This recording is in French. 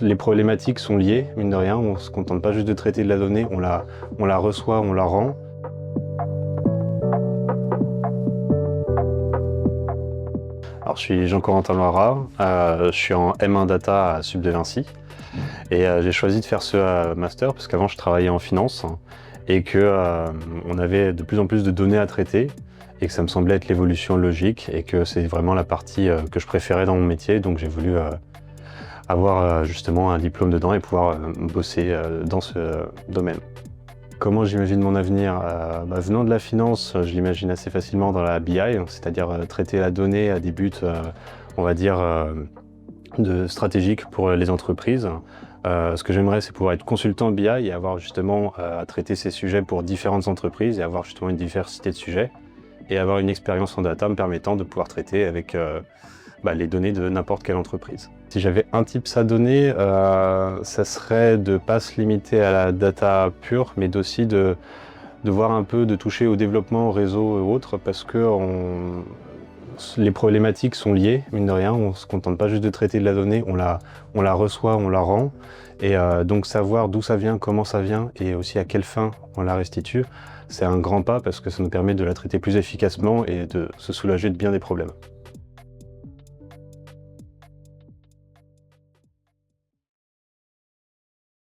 Les problématiques sont liées, mine de rien, on ne se contente pas juste de traiter de la donnée, on la reçoit, on la rend. Alors, je suis Jean-Corentin Loira, je suis en M1 Data à Sup de Vinci et j'ai choisi de faire ce master parce qu'avant je travaillais en finance et qu'on avait de plus en plus de données à traiter et que ça me semblait être l'évolution logique et que c'est vraiment la partie que je préférais dans mon métier, donc j'ai voulu avoir justement un diplôme dedans et pouvoir bosser dans ce domaine. Comment j'imagine mon avenir? Venant de la finance, je l'imagine assez facilement dans la BI, c'est-à-dire traiter la donnée à des buts, on va dire, stratégiques pour les entreprises. Ce que j'aimerais, c'est pouvoir être consultant BI et avoir justement à traiter ces sujets pour différentes entreprises et avoir justement une diversité de sujets et avoir une expérience en data me permettant de pouvoir traiter avec les données de n'importe quelle entreprise. Si j'avais un tips à donner, ça serait de ne pas se limiter à la data pure, mais aussi de voir un peu, de toucher au développement, au réseau et autres, parce que les problématiques sont liées, mine de rien, on ne se contente pas juste de traiter de la donnée, on la reçoit, on la rend, et donc savoir d'où ça vient, comment ça vient, et aussi à quelle fin on la restitue, c'est un grand pas parce que ça nous permet de la traiter plus efficacement et de se soulager de bien des problèmes.